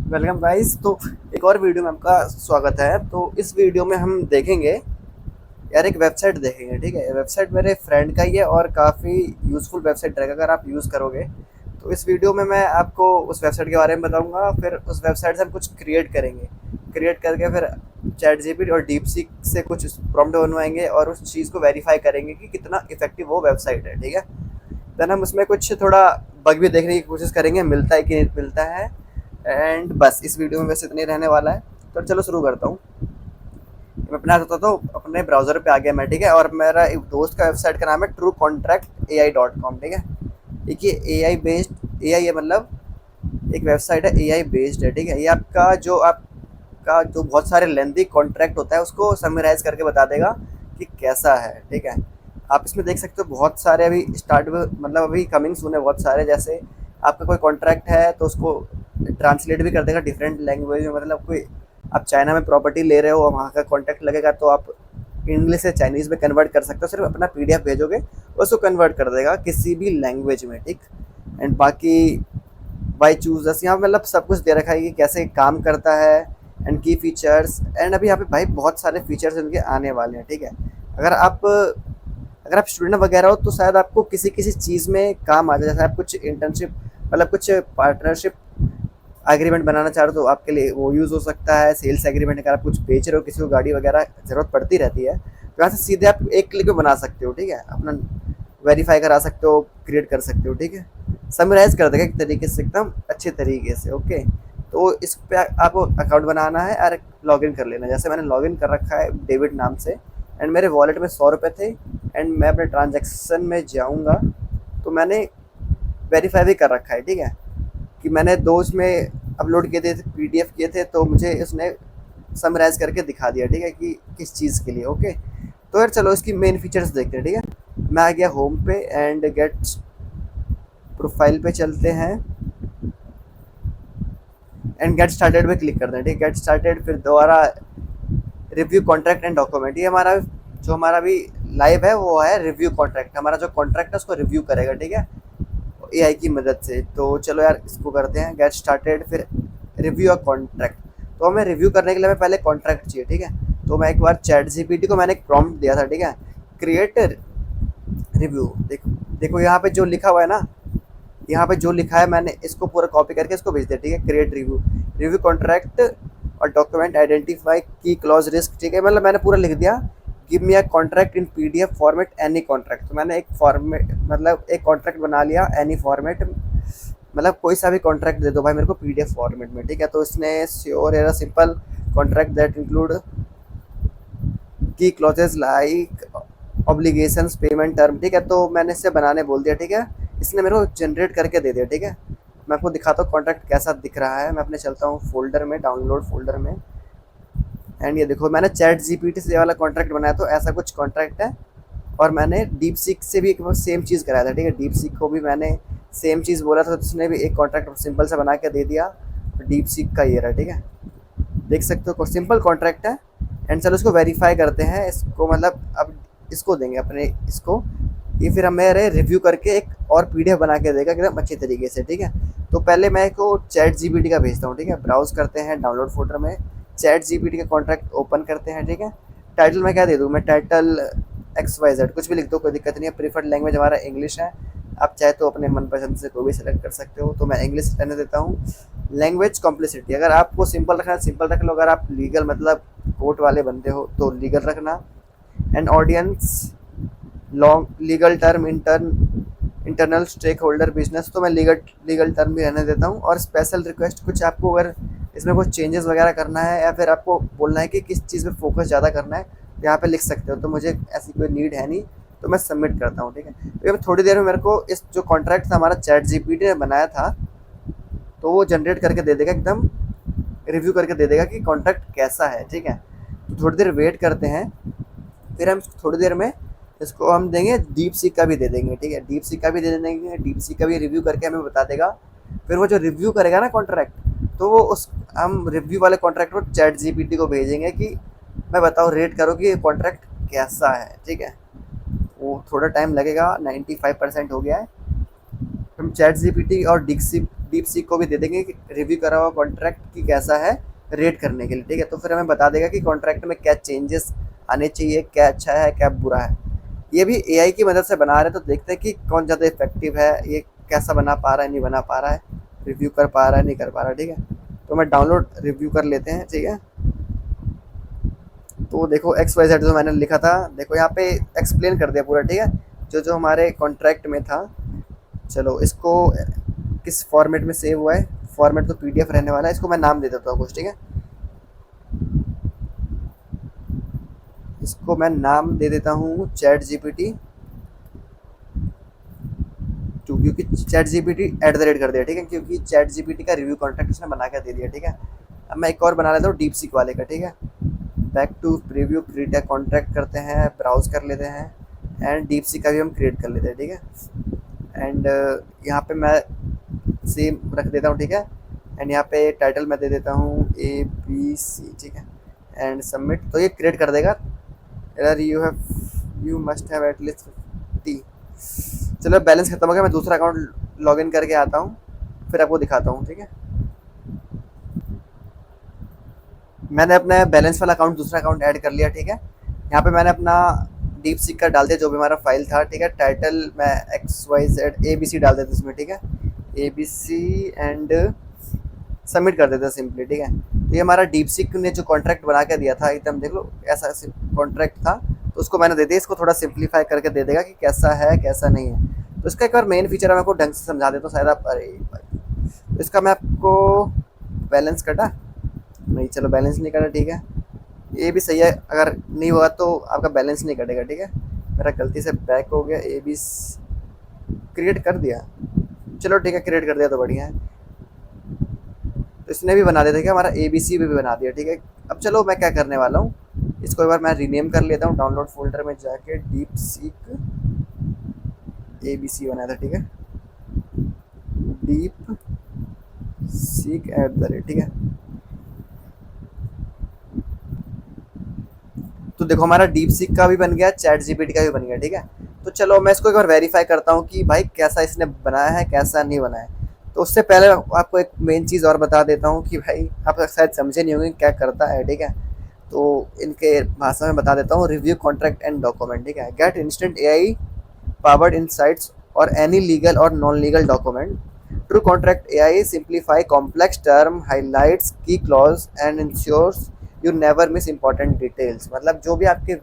Welcome guys. तो एक और वीडियो में आपका स्वागत है। तो इस वीडियो में हम देखेंगे यार, एक वेबसाइट देखेंगे। ठीक है, वेबसाइट मेरे फ्रेंड का ही है और काफ़ी यूज़फुल वेबसाइट रहेगा अगर आप यूज़ करोगे। तो इस वीडियो में मैं आपको उस वेबसाइट के बारे में बताऊंगा, फिर उस वेबसाइट से हम कुछ क्रिएट करेंगे। क्रिएट करके फिर चैट जीपीटी और डीप सीक से कुछ प्रॉम्प्ट बनवाएंगे और उस चीज़ को वेरीफाई करेंगे कि कितना इफेक्टिव वो वेबसाइट है। ठीक है, देन हम उसमें कुछ थोड़ा बग भी देखने की कोशिश करेंगे, मिलता है कि नहीं मिलता है। एंड बस इस वीडियो में बस इतना ही रहने वाला है। तो चलो शुरू करता हूँ। मैं अपना होता तो अपने ब्राउज़र पे आ गया मैं। ठीक है, और मेरा एक दोस्त का वेबसाइट का नाम है truecontractai.com। ठीक है, देखिए ए आई है, मतलब एक वेबसाइट है, ए आई बेस्ड है। ठीक है, ये आपका जो बहुत सारे लेंथी कॉन्ट्रैक्ट होता है उसको समराइज करके बता देगा कि कैसा है। ठीक है, आप इसमें देख सकते हो बहुत सारे अभी स्टार्ट, मतलब अभी कमिंग सून है बहुत सारे। जैसे आपका कोई कॉन्ट्रैक्ट है तो उसको ट्रांसलेट भी कर देगा डिफरेंट लैंग्वेज में। मतलब कोई आप चाइना में प्रॉपर्टी ले रहे हो और वहाँ का कॉन्ट्रैक्ट लगेगा तो आप इंग्लिश से चाइनीज़ में कन्वर्ट कर सकते हो। सिर्फ अपना पीडीएफ भेजोगे उसको कन्वर्ट कर देगा किसी भी लैंग्वेज में। ठीक, एंड बाकी बाई चूज़ यहाँ मतलब सब कुछ दे रखा है कि कैसे काम करता है एंड की फीचर्स। एंड अभी यहाँ पे भाई बहुत सारे फीचर्स इनके आने वाले हैं। ठीक है, अगर आप स्टूडेंट वगैरह हो तो शायद आपको किसी किसी चीज़ में काम आ जाए। जैसे आप कुछ इंटर्नशिप, मतलब कुछ पार्टनरशिप एग्रीमेंट बनाना चाह रहे हो तो आपके लिए वो यूज़ हो सकता है। सेल्स एग्रीमेंट, अगर आप कुछ बेच रहे हो, किसी को गाड़ी वगैरह ज़रूरत पड़ती रहती है तो यहाँ से सीधे आप एक क्लिक में बना सकते हो। ठीक है, अपना वेरीफाई करा सकते हो, क्रिएट कर सकते हो। ठीक है, समराइज कर देगा एक तरीके से, एकदम अच्छे तरीके से। ओके, तो इस पे आपको अकाउंट बनाना है और लॉगिन कर लेना। जैसे मैंने लॉगिन कर रखा है डेविड नाम से, एंड मेरे वॉलेट में 100 रुपये थे। एंड मैं अपने ट्रांजेक्शन में जाऊँगा तो मैंने वेरीफाई भी कर रखा है। ठीक है, कि मैंने दो उसमें अपलोड किए थे, पीडीएफ किए थे, तो मुझे उसने समराइज करके दिखा दिया। ठीक है, कि किस चीज़ के लिए। ओके, तो यार चलो इसकी मेन फीचर्स देखते हैं। ठीक है, मैं आ गया होम पे एंड गेट प्रोफाइल पे चलते हैं एंड गेट स्टार्टेड पे क्लिक करते हैं। ठीक है, गेट स्टार्टेड, फिर दोबारा रिव्यू कॉन्ट्रैक्ट एंड डॉक्यूमेंट। ये हमारा भी लाइव है, वो है रिव्यू कॉन्ट्रैक्ट। हमारा जो कॉन्ट्रैक्ट है उसको रिव्यू करेगा। ठीक है, एआई की मदद से। तो चलो यार इसको करते हैं गेट स्टार्टेड, फिर रिव्यू और कॉन्ट्रैक्ट। तो हमें रिव्यू करने के लिए हमें पहले कॉन्ट्रैक्ट चाहिए। ठीक है, तो मैं एक बार चैट जीपीटी को मैंने एक प्रॉम्प्ट दिया था। ठीक है, क्रिएट रिव्यू। देखो देखो यहाँ पे जो लिखा हुआ है ना, यहाँ पे जो लिखा है मैंने इसको पूरा कॉपी करके इसको भेज दिया। ठीक है, क्रिएट रिव्यू, रिव्यू कॉन्ट्रैक्ट और डॉक्यूमेंट आइडेंटिफाई की क्लॉज रिस्क। ठीक है, मतलब मैंने पूरा लिख दिया, give me a contract in PDF format any contract. तो मैंने एक फॉर्मेट, मतलब एक कॉन्ट्रैक्ट बना लिया एनी फॉर्मेट, मतलब कोई सा भी कॉन्ट्रैक्ट दे दो भाई मेरे को पीडीएफ फॉर्मेट में। ठीक है, तो इसने श्योर है सिंपल कॉन्ट्रैक्ट दैट इंक्लूड की clauses like obligations payment term. ठीक है, तो मैंने इससे बनाने बोल दिया। ठीक है, इसने मेरे को जनरेट करके दे दिया। ठीक है, मैं आपको दिखाता हूँ कॉन्ट्रैक्ट कैसा दिख रहा है। मैं अपने चलता हूँ फोल्डर में, डाउनलोड फोल्डर में, एंड ये देखो मैंने चैट जीपीटी से वाला कॉन्ट्रैक्ट बनाया तो ऐसा कुछ कॉन्ट्रैक्ट है। और मैंने डीप सीक से भी एक सेम चीज़ कराया था। ठीक है, डीप सीक को भी मैंने सेम चीज़ बोला था तो उसने भी एक कॉन्ट्रैक्ट सिंपल सा बना के दे दिया। डीप सीक का ये रहा। ठीक है, देख सकते हो सिंपल कॉन्ट्रैक्ट है। एंड चलो इसको वेरीफाई करते हैं इसको, मतलब अब इसको देंगे अपने इसको, ये फिर हमें रिव्यू करके एक और पीडीएफ बना के देगा एकदम अच्छे तरीके से। ठीक है, तो पहले मैं इसको चैट जीपीटी का भेजता हूँ। ठीक है, ब्राउज करते हैं डाउनलोड फोल्डर में, चैट जीपीटी का कॉन्ट्रैक्ट ओपन करते हैं। ठीक है, टाइटल मैं क्या दे दूँ, मैं टाइटल एक्स वाई जेड कुछ भी लिख दो, कोई दिक्कत नहीं है। प्रीफर्ड लैंग्वेज हमारा इंग्लिश है, आप चाहे तो अपने मनपसंद से कोई भी सेलेक्ट कर सकते हो, तो मैं इंग्लिश रहने देता हूँ। लैंग्वेज कॉम्प्लिसिटी, अगर आपको सिंपल रखना है सिंपल रख लो, अगर आप लीगल मतलब कोर्ट वाले बंदे हो तो लीगल रखना। And audience long legal term internal stakeholder business, तो मैं लीगल टर्म भी रहने देता हूँ। और स्पेशल रिक्वेस्ट, कुछ आपको अगर इसमें कुछ चेंजेस वगैरह करना है या फिर आपको बोलना है कि किस चीज़ पे फोकस ज़्यादा करना है, तो यहाँ पे लिख सकते हो। तो मुझे ऐसी कोई नीड है नहीं, तो मैं सबमिट करता हूँ। ठीक है, तो ये थोड़ी देर में मेरे को इस जो कॉन्ट्रैक्ट था हमारा चैट जीपीटी ने बनाया था तो वो जनरेट करके दे देगा, एकदम रिव्यू करके दे देगा कि कॉन्ट्रैक्ट कैसा है। ठीक है, तो थोड़ी देर वेट करते हैं, फिर हम थोड़ी देर में इसको हम देंगे डीप सीक का भी दे देंगे। ठीक है, डीप सीक का भी दे देंगे, डीप सीक का भी रिव्यू करके हमें बता देगा। फिर वो जो रिव्यू करेगा ना कॉन्ट्रैक्ट, तो वो उस हम रिव्यू वाले कॉन्ट्रैक्ट को चैट जीपीटी को भेजेंगे कि मैं बताओ रेट करो कि ये कॉन्ट्रैक्ट कैसा है। ठीक है, वो थोड़ा टाइम लगेगा, 95% हो गया है। हम चैट जीपीटी और डीप सीक को भी दे देंगे कि रिव्यू करा हुआ कॉन्ट्रैक्ट की कैसा है रेट करने के लिए, ठीक है। तो फिर हमें बता देगा कि कॉन्ट्रैक्ट में क्या चेंजेस आने चाहिए, क्या अच्छा है क्या बुरा है। ये भी एआई की मदद से बना रहे हैं, तो देखते हैं कि कौन ज़्यादा इफेक्टिव है, ये कैसा बना पा रहा है नहीं बना पा रहा है, रिव्यू कर पा रहा है नहीं कर पा रहा है, ठीक है। तो मैं डाउनलोड रिव्यू कर लेते हैं, ठीक है। तो देखो एक्स वाई जेड जो मैंने लिखा था, देखो यहाँ पे एक्सप्लेन कर दिया पूरा, ठीक है, जो जो हमारे कॉन्ट्रैक्ट में था। चलो इसको किस फॉर्मेट में सेव हुआ है, फॉर्मेट तो पीडीएफ रहने वाला है, इसको मैं नाम दे देता हूँ कुछ, ठीक है। इसको मैं नाम दे देता हूँ चैट जीपीटी 2, क्योंकि chat GPT at the rate कर दिया, ठीक है, क्योंकि चैट जीपीटी का रिव्यू कॉन्ट्रैक्ट उसने बना के दे दिया, ठीक है। अब मैं एक और बना लेता हूँ डीप सीक वाले का, ठीक है। Back to preview create a contract करते हैं, ब्राउज कर लेते हैं, एंड डीप सीक का भी हम क्रिएट कर लेते हैं, ठीक है। एंड यहाँ पे मैं सेम रख देता हूँ, ठीक है। एंड यहाँ पे टाइटल मैं दे देता हूँ ABC, ठीक है। एंड सबमिट, तो ये क्रिएट कर देगा। यार यू मस्ट हैव एटलीस्ट 50। चलो बैलेंस खत्म हो गया, मैं दूसरा अकाउंट लॉगिन करके आता हूँ, फिर आपको दिखाता हूँ, ठीक है। मैंने अपना बैलेंस वाला अकाउंट दूसरा अकाउंट ऐड कर लिया, ठीक है। यहाँ पे मैंने अपना डीप सीक का डाल दिया जो भी हमारा फाइल था, ठीक है। टाइटल मैं XYZ ABC डाल देता इसमें, ठीक है, ABC, एंड सबमिट कर देता सिंपली, ठीक है। तो ये हमारा डीप सीक ने जो कॉन्ट्रैक्ट बना के दिया था, एकदम देख लो ऐसा कॉन्ट्रैक्ट था, तो उसको मैंने दे दिया। इसको थोड़ा सिंप्लीफाई करके दे देगा कि कैसा है कैसा नहीं है। तो इसका एक बार मेन फीचर मैं आपको ढंग से समझा देता हूँ, शायद आप, अरे भाई तो इसका मैं आपको बैलेंस कटा नहीं, चलो बैलेंस नहीं कटा, ठीक है। ये भी सही है, अगर नहीं हुआ तो आपका बैलेंस नहीं कटेगा, ठीक है। मेरा गलती से बैक हो गया, ए बी क्रिएट कर दिया, चलो ठीक है, क्रिएट कर दिया तो बढ़िया है। तो इसने भी बना दिया, ठीक है, हमारा ABC भी बना दिया, ठीक है। अब चलो मैं क्या करने वाला हूँ, इसको एक बार मैं रीनेम कर लेता हूँ, डाउनलोड फोल्डर में जाके डीप सीक ABC बनाया था, ठीक है, deep seek at the rate, ठीक है। तो देखो हमारा डीप सीक का भी बन गया, चैट जीपीटी का भी बन गया, ठीक है। तो चलो मैं इसको एक बार वेरीफाई करता हूँ कि भाई कैसा इसने बनाया है कैसा नहीं बनाया है। तो उससे पहले आपको एक मेन चीज़ और बता देता हूँ कि भाई आप शायद समझे नहीं होंगे क्या करता है, ठीक है। तो इनके भाषा में बता देता हूँ, रिव्यू कॉन्ट्रैक्ट एंड डॉक्यूमेंट, ठीक है। Get instant AI powered insights or any legal or non-legal document. True Contract AI simplify complex term, highlights key clause and ensures you never miss important details। मतलब जो भी आपके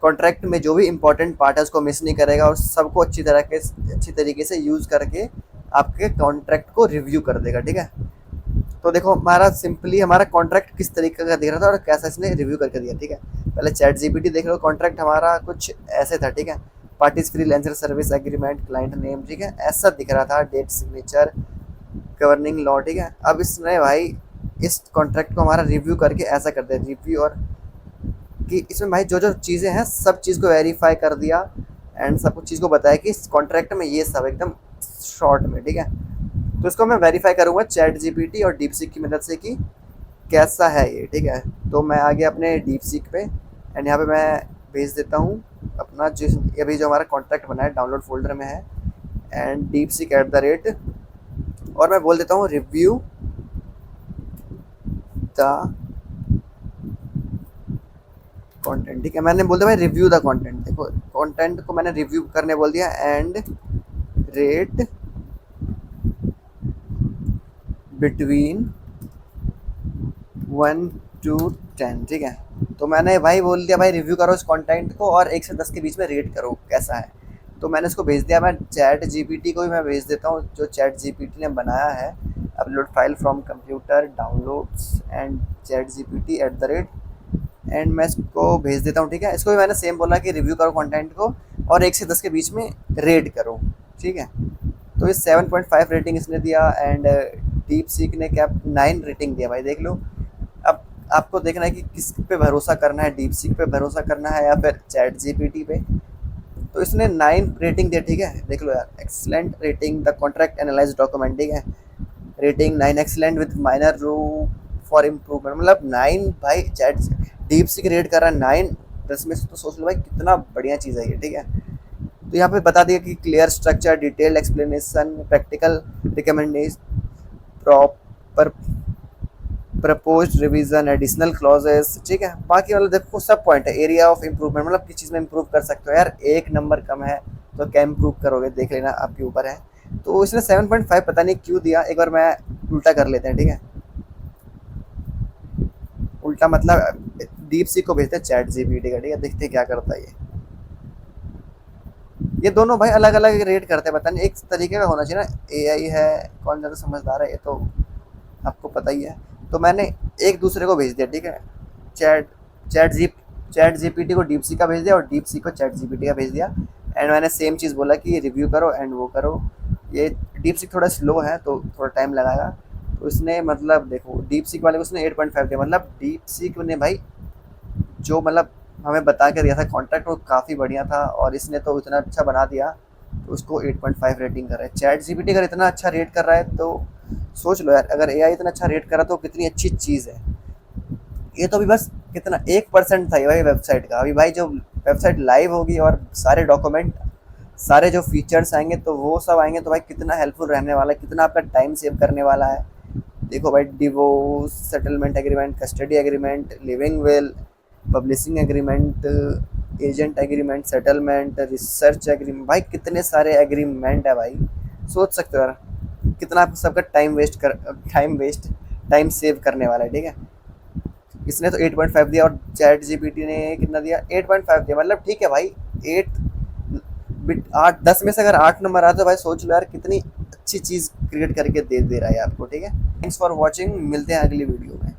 contract में जो भी important part है उसको मिस नहीं करेगा, और सबको अच्छी तरीके से यूज़ करके आपके कॉन्ट्रैक्ट को रिव्यू कर देगा, ठीक है। तो देखो हमारा सिंपली हमारा कॉन्ट्रैक्ट किस तरीके का दिख रहा था और कैसा इसने रिव्यू करके दिया, ठीक है। पहले चैट जीपीटी देख लो, कॉन्ट्रैक्ट हमारा कुछ ऐसे था, ठीक है। Parties freelancer service agreement, client name, ठीक है, ऐसा दिख रहा था, डेट सिग्नेचर, गवर्निंग लॉ, ठीक है। अब इसने भाई इस कॉन्ट्रैक्ट को हमारा रिव्यू करके ऐसा कर दिया रिव्यू, और कि इसमें भाई जो जो चीज़ें हैं सब चीज़ को वेरीफाई कर दिया, एंड सब कुछ चीज़ को बताया कि इस कॉन्ट्रैक्ट में ये सब एकदम शॉर्ट में, ठीक है। तो इसको मैं वेरीफाई करूँगा चैट जीपीटी और डीप सीक की मदद से कि कैसा है ये, ठीक है। तो मैं आ गया अपने डीप सीक पे, एंड यहाँ पे मैं भेज देता हूँ अपना जिस अभी जो हमारा कॉन्ट्रैक्ट बना है डाउनलोड फोल्डर में है, and deep seek at the rate, और मैं बोल देता हूँ रिव्यू द कंटेंट, ठीक है। मैंने बोल दिया भाई रिव्यू द कंटेंट, देखो कंटेंट को मैंने रिव्यू करने बोल दिया, एंड रेट बिटवीन 1 to 10, ठीक है। तो मैंने भाई बोल दिया भाई रिव्यू करो इस कंटेंट को और 1 से 10 के बीच में रेट करो कैसा है। तो मैंने इसको भेज दिया। मैं चैट जीपीटी को भी मैं भेज देता हूँ जो चैट जीपीटी ने बनाया है, upload file from computer downloads and chat GPT at the rate, and मैं इसको भेज देता हूँ, ठीक है। इसको भी मैंने सेम बोला कि रिव्यू करो कंटेंट को और 1 से 10 के बीच में रेट करो, ठीक है। तो ये 7.5 रेटिंग इसने दिया, एंड डीप सीक ने क्या 9 रेटिंग दिया भाई, देख लो। अब आपको देखना है कि किस पे भरोसा करना है, डीप सीक पे भरोसा करना है या फिर चैट जीपीटी पे। तो इसने 9 रेटिंग दिया, ठीक है। देख लो यार, excellent rating the contract analyse document, ठीक है। Rating 9 excellent with minor room for improvement, मतलब 9 भाई चैट डीप सीक रेट कर रहा है 9 10 में से। तो सोच लो भाई कितना बढ़िया चीज़ है ये, ठीक है। तो यहाँ पे बता दिया कि clear structure, detailed explanation, practical recommendation, proper proposed revision, additional clauses, ठीक है। बाकी मतलब देखो सब पॉइंट है। एरिया ऑफ इम्प्रूवमेंट, मतलब किस चीज़ में इम्प्रूव कर सकते हो यार, एक नंबर कम है तो क्या इम्प्रूव करोगे, देख लेना, आपके ऊपर है। तो इसने 7.5 पता नहीं क्यों दिया, एक बार मैं उल्टा कर लेते हैं, ठीक है। उल्टा मतलब डीप सी को भेजते हैं चैट जीपीटी का, ठीक है, देखते हैं क्या करता है ये दोनों भाई अलग अलग रेट करते हैं, पता नहीं एक तरीके का होना चाहिए ना। एआई है, कौन ज़्यादा समझदार है ये तो आपको पता ही है। तो मैंने एक दूसरे को भेज दिया, ठीक है। चैट चैट जी चैट जीपीटी को डीप सी का भेज दिया और डीप सी को चैट जीपीटी का भेज दिया। एंड मैंने सेम चीज़ बोला कि रिव्यू करो एंड वो करो। ये डीप सी थोड़ा स्लो है तो थोड़ा टाइम लगाएगा। तो उसने मतलब देखो डीप सी वाले को उसने 8.5 दिया, मतलब डीप सी ने भाई जो मतलब हमें बता के दिया था कॉन्ट्रैक्ट वो काफ़ी बढ़िया था, और इसने तो इतना अच्छा बना दिया तो उसको 8.5 रेटिंग कर रहा है। चैट जीपीटी अगर इतना अच्छा रेट कर रहा है तो सोच लो यार, अगर एआई इतना अच्छा रेट कर रहा तो कितनी अच्छी चीज़ है। ये तो अभी बस कितना 1% था ये भाई वेबसाइट का। अभी भाई जो वेबसाइट लाइव होगी और सारे डॉक्यूमेंट, सारे जो फीचर्स आएंगे तो वो सब आएंगे तो भाई कितना हेल्पफुल रहने वाला है, कितना आपका टाइम सेव करने वाला है। देखो भाई, divorce settlement agreement, custody agreement, living will, publishing agreement, agent agreement, settlement, research agreement, भाई कितने सारे एग्रीमेंट है भाई। सोच सकते हो यार कितना आप सबका टाइम सेव करने वाला है, ठीक है। इसने तो 8.5 दिया और चैट जीपीटी ने कितना दिया, 8.5 दिया, मतलब ठीक है भाई। 8 बिट 8 10 में से अगर 8 नंबर आता है भाई, सोच लो यार कितनी अच्छी चीज़ क्रिएट करके दे रहा है आपको, ठीक है। थैंक्स फॉर वॉचिंग, मिलते हैं अगली वीडियो में।